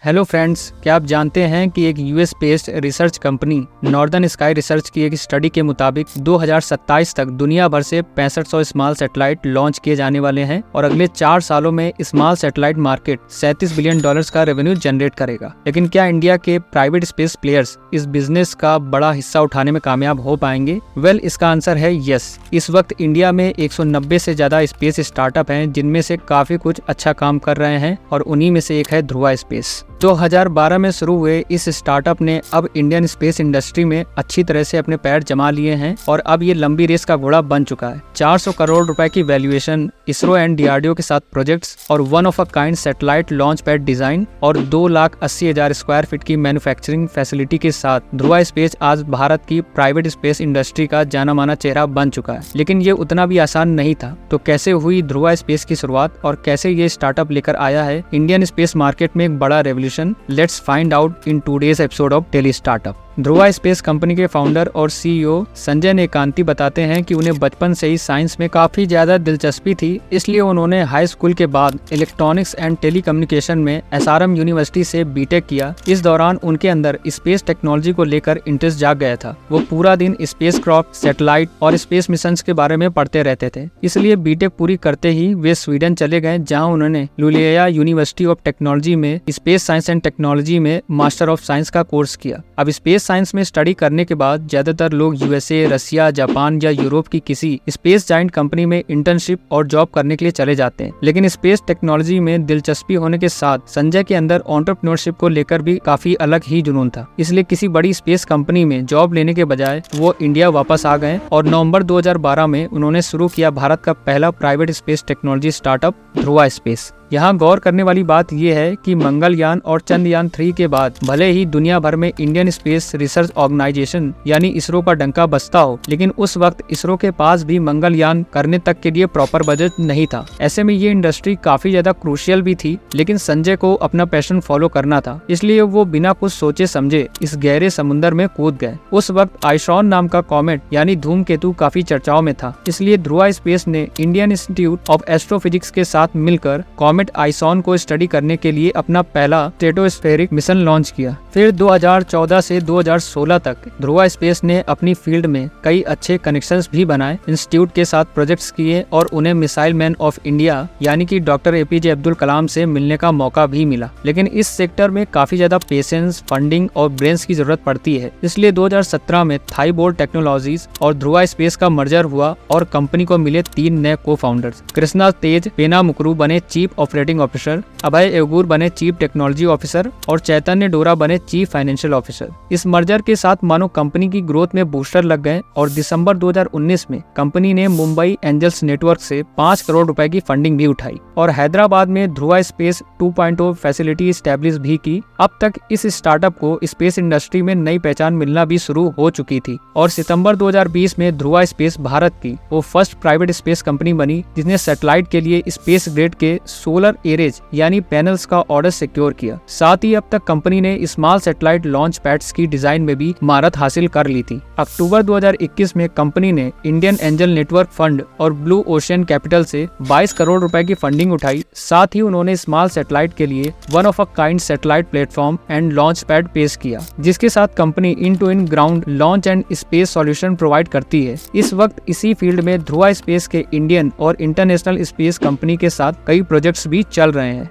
Hello friends, क्या आप जानते हैं कि एक US based research company northern sky research की एक स्टडी के मुताबिक 2027 तक दुनिया भर से 6500 स्मॉल सैटेलाइट लॉन्च किए जाने वाले हैं और अगले 4 सालों में स्मॉल सैटेलाइट मार्केट $37 बिलियन का रेवेन्यू जनरेट करेगा। लेकिन क्या इंडिया के प्राइवेट स्पेस प्लेयर्स इस बिजनेस का बड़ा हिस्सा उठाने में कामयाब हो पाएंगे? वेल, इसका आंसर है यस। इस वक्त इंडिया में 190 से ज्यादा स्पेस स्टार्टअप हैं, जिनमें से काफी कुछ अच्छा काम कर रहे हैं और उन्हीं में से एक है ध्रुवा स्पेस। 2012 में शुरू हुए इस स्टार्टअप ने अब इंडियन स्पेस इंडस्ट्री में अच्छी तरह से अपने पैर जमा लिए हैं और अब ये लंबी रेस का घोड़ा बन चुका है। 400 करोड़ रुपए की वैल्यूएशन, इसरो एंड डीआरडीओ के साथ प्रोजेक्ट्स और one of a kind satellite launch pad design और 2,80,000 स्क्वायर फीट की मैन्युफैक्चरिंग फैसिलिटी के साथ ध्रुवा स्पेस आज भारत की प्राइवेट स्पेस इंडस्ट्री का जाना माना चेहरा बन चुका है। लेकिन ये उतना भी आसान नहीं था। तो कैसे हुई ध्रुवा स्पेस की शुरुआत और कैसे ये स्टार्टअप लेकर आया है इंडियन स्पेस मार्केट में एक बड़ा revolution? Let's find out in today's episode of Daily Startup। Dhruva space company के फाउंडर और सीईओ संजय नेकांती बताते हैं कि उन्हें बचपन से ही साइंस में काफी ज्यादा दिलचस्पी थी, इसलिए उन्होंने हाई स्कूल के बाद इलेक्ट्रॉनिक्स एंड टेलीकम्युनिकेशन में एसआरएम यूनिवर्सिटी से बीटेक किया। इस दौरान उनके अंदर स्पेस टेक्नोलॉजी को लेकर इंटरेस्ट जाग गया था। वो पूरा दिन स्पेस क्राफ्ट, सैटेलाइट और स्पेस मिशंस के बारे में पढ़ते रहते थे। इसलिए बीटेक पूरी करते ही वे स्वीडन चले गए, जहाँ उन्होंने लुलिया यूनिवर्सिटी ऑफ टेक्नोलॉजी में स्पेस साइंस एंड टेक्नोलॉजी में मास्टर ऑफ साइंस का कोर्स किया। अब स्पेस साइंस में स्टडी करने के बाद ज्यादातर लोग यूएसए, रसिया, जापान या यूरोप की किसी स्पेस जायंट कंपनी में इंटर्नशिप और जॉब करने के लिए चले जाते हैं। लेकिन स्पेस टेक्नोलॉजी में दिलचस्पी होने के साथ संजय के अंदर एंटरप्रेन्योरशिप को लेकर भी काफी अलग ही जुनून था। इसलिए किसी बड़ी स्पेस कंपनी में जॉब लेने के बजाय वो इंडिया वापस आ गए और नवंबर 2012 में उन्होंने शुरू किया भारत का पहला private space technology startup Dhruva space. यहाँ गौर करने वाली बात यह है कि मंगलयान और चंद्रयान 3 के बाद भले ही दुनिया भर में इंडियन स्पेस रिसर्च ऑर्गेनाइजेशन यानी इसरो का डंका बजता हो, लेकिन उस वक्त इसरो के पास भी मंगलयान करने तक के लिए प्रॉपर बजट नहीं था। ऐसे में ये इंडस्ट्री काफी ज्यादा क्रूशियल भी थी, लेकिन संजय को अपना पैशन फॉलो करना था, इसलिए वो बिना कुछ सोचे समझे इस गहरे समुद्र में कूद गए। उस वक्त आइसॉन नाम का कॉमेट यानी धूमकेतु काफी चर्चाओं में था, इसलिए ध्रुवा स्पेस ने इंडियन इंस्टीट्यूट ऑफ एस्ट्रोफिजिक्स के साथ मिलकर कॉमेट आइसॉन को स्टडी करने के लिए अपना पहला स्ट्रेटोस्फेरिक मिशन लॉन्च किया। फिर 2014 से 2016 तक ध्रुवा स्पेस ने अपनी फील्ड में कई अच्छे कनेक्शंस भी बनाए, इंस्टीट्यूट के साथ प्रोजेक्ट्स किए और उन्हें मिसाइल मैन ऑफ इंडिया यानी कि डॉक्टर एपीजे अब्दुल कलाम से मिलने का मौका भी मिला। लेकिन इस सेक्टर में काफी ज्यादा पेशेंस, फंडिंग और ब्रेन्स की जरूरत पड़ती है, इसलिए 2017 में थाई बोल्ट टेक्नोलॉजीज और ध्रुवा स्पेस का मर्जर हुआ और कंपनी को मिले 3 नए को फाउंडर्स। कृष्णा तेज पेनामुकरू बने चीफ ऑपरेटिंग ऑफिसर, अभय एवगुर बने चीफ टेक्नोलॉजी ऑफिसर और चैतन्य डोरा बने चीफ फाइनेंशियल ऑफिसर। इस मर्जर के साथ मानो कंपनी की ग्रोथ में बूस्टर लग गए और दिसंबर 2019 में कंपनी ने मुंबई एंजल्स नेटवर्क से 5 करोड़ रुपए की फंडिंग भी उठाई और हैदराबाद में ध्रुवा स्पेस 2.0 फैसिलिटी स्टैब्लिश भी की। अब तक इस स्टार्टअप को स्पेस इंडस्ट्री में नई पहचान मिलना भी शुरू हो चुकी थी और सितंबर 2020 में ध्रुवा स्पेस भारत की वो फर्स्ट प्राइवेट स्पेस कंपनी बनी जिसने सैटेलाइट के लिए स्पेस ग्रेड के सोलर एरेज यानी पैनल्स का ऑर्डर सिक्योर किया। साथ ही अब तक कंपनी ने स्मॉल सैटेलाइट लॉन्च पैड्स की डिजाइन में भी महारत हासिल कर ली थी। अक्टूबर 2021 में कंपनी ने इंडियन एंजल नेटवर्क फंड और ब्लू ओशियन कैपिटल से 22 करोड़ रुपए की फंडिंग उठाई। साथ ही उन्होंने स्मॉल सैटेलाइट के लिए one of a kind satellite platform and launch pad पेश किया, जिसके साथ company end to end ground launch and space solution provide करती है। इस वक्त इसी फील्ड में ध्रुवा स्पेस के इंडियन और इंटरनेशनल स्पेस कंपनी के साथ कई प्रोजेक्ट्स भी चल रहे हैं।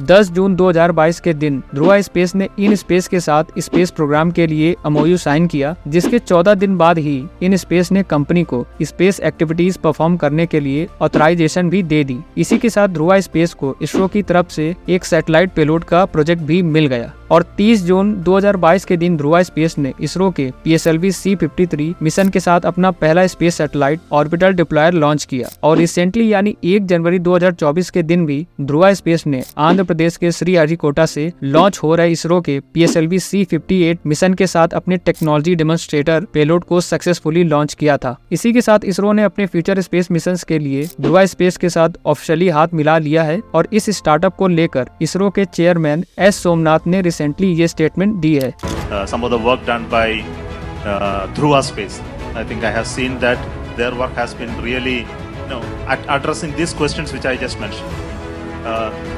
10 जून 2022 के दिन ध्रुवा स्पेस ने इन स्पेस के साथ स्पेस प्रोग्राम के लिए एमओयू साइन किया, जिसके 14 दिन बाद ही इन स्पेस ने कंपनी को स्पेस एक्टिविटीज परफॉर्म करने के लिए ऑथराइजेशन भी दे दी। इसी के साथ ध्रुवा स्पेस को इसरो की तरफ से एक सैटेलाइट पेलोड का प्रोजेक्ट भी मिल गया और 30 जून 2022 के दिन ध्रुवा स्पेस ने इसरो के PSLV C-53 मिशन के साथ अपना पहला space satellite orbital deployer launch किया और रिसेंटली यानी 1 जनवरी 2024 के दिन भी ध्रुवा स्पेस ने आंध्र प्रदेश के श्रीहरिकोटा से लॉन्च हो रहे इसरो के PSLV C-58 मिशन के साथ अपने टेक्नोलॉजी डेमोन्स्ट्रेटर पेलोड को सक्सेसफुली लॉन्च किया था। इसी के साथ इसरो ने अपने फ्यूचर स्पेस मिशन के लिए ध्रुवा स्पेस के साथ ऑफिशियली हाथ मिला लिया है और इस स्टार्टअप को लेकर इसरो के चेयरमैन एस सोमनाथ ने रिसेंटली ये स्टेटमेंट दी है। Some of the work done by Dhruva Space, I think I have seen that their work has been really, addressing these questions which I just mentioned.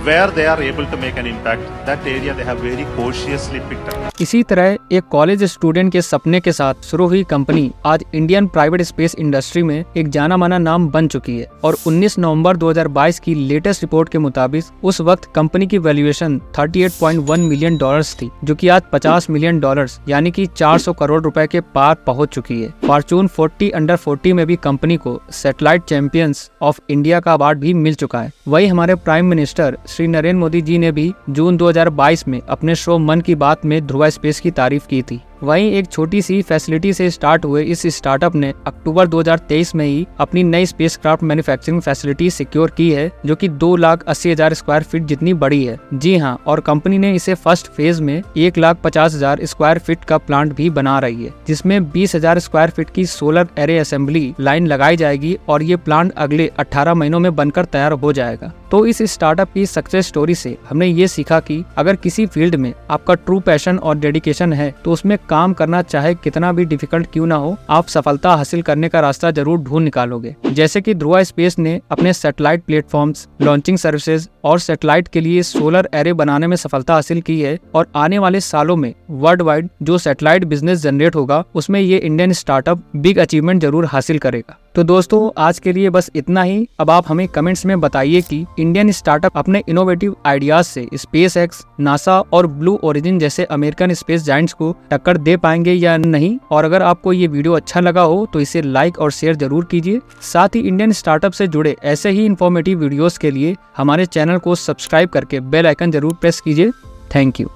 where they are able to make an impact, that area they have very cautiously picked up. इसी तरह एक college student के सपने के साथ शुरू हुई company आज इंडियन प्राइवेट स्पेस इंडस्ट्री में एक जाना माना नाम बन चुकी है और 19 नवंबर 2022 की लेटेस्ट रिपोर्ट के मुताबिक उस वक्त कंपनी की वैल्यूएशन 38.1 मिलियन डॉलर्स थी, जो कि आज 50 मिलियन डॉलर्स यानी कि 400 करोड़ रुपए के पार पहुंच चुकी है। फॉर्चून 40 अंडर 40 में भी कंपनी को सैटेलाइट चैंपियंस ऑफ इंडिया का अवार्ड भी मिल चुका है। वही हमारे प्राइम मिनिस्टर श्री नरेंद्र मोदी जी ने भी जून 2022 में अपने शो मन की बात में ध्रुवा स्पेस की तारीफ की थी। वहीं एक छोटी सी फैसिलिटी से स्टार्ट हुए इस स्टार्टअप ने अक्टूबर 2023 में ही अपनी नई स्पेसक्राफ्ट मैन्युफैक्चरिंग फैसिलिटी सिक्योर की है, जो कि 2,80,000 स्क्वायर फीट जितनी बड़ी है। जी हां, और कंपनी ने इसे फर्स्ट फेज में 1,50,000 स्क्वायर फीट का प्लांट भी बना रही है, जिसमें 20,000 स्क्वायर फीट की सोलर एरे असेंबली लाइन लगाई जाएगी और ये प्लांट अगले 18 महीनों में बनकर तैयार हो जाएगा। तो इस स्टार्टअप की सक्सेस स्टोरी से हमने ये सीखा कि अगर किसी फील्ड में आपका ट्रू पैशन और डेडिकेशन है तो उसमें काम करना चाहे कितना भी डिफिकल्ट क्यों ना हो, आप सफलता हासिल करने का रास्ता जरूर ढूंढ निकालोगे। जैसे कि ध्रुवा स्पेस ने अपने सैटेलाइट प्लेटफॉर्म्स, लॉन्चिंग सर्विसेज और सैटेलाइट के लिए सोलर एरे बनाने में सफलता हासिल की है और आने वाले सालों में वर्ल्ड वाइड जो सैटेलाइट बिजनेस जनरेट होगा उसमें ये इंडियन स्टार्टअप बिग अचीवमेंट जरूर हासिल करेगा। तो दोस्तों, आज के लिए बस इतना ही। अब आप हमें कमेंट्स में बताइए कि इंडियन स्टार्टअप अपने इनोवेटिव आइडियाज से स्पेसएक्स, नासा और ब्लू ओरिजिन जैसे अमेरिकन स्पेस जायंट्स को टक्कर दे पाएंगे या नहीं। और अगर आपको ये वीडियो अच्छा लगा हो तो इसे लाइक और शेयर जरूर कीजिए। साथ ही इंडियन स्टार्टअप से जुड़े ऐसे ही इन्फॉर्मेटिव वीडियोस के लिए हमारे चैनल को सब्सक्राइब करके बेल आइकन जरूर प्रेस कीजिए। Thank you.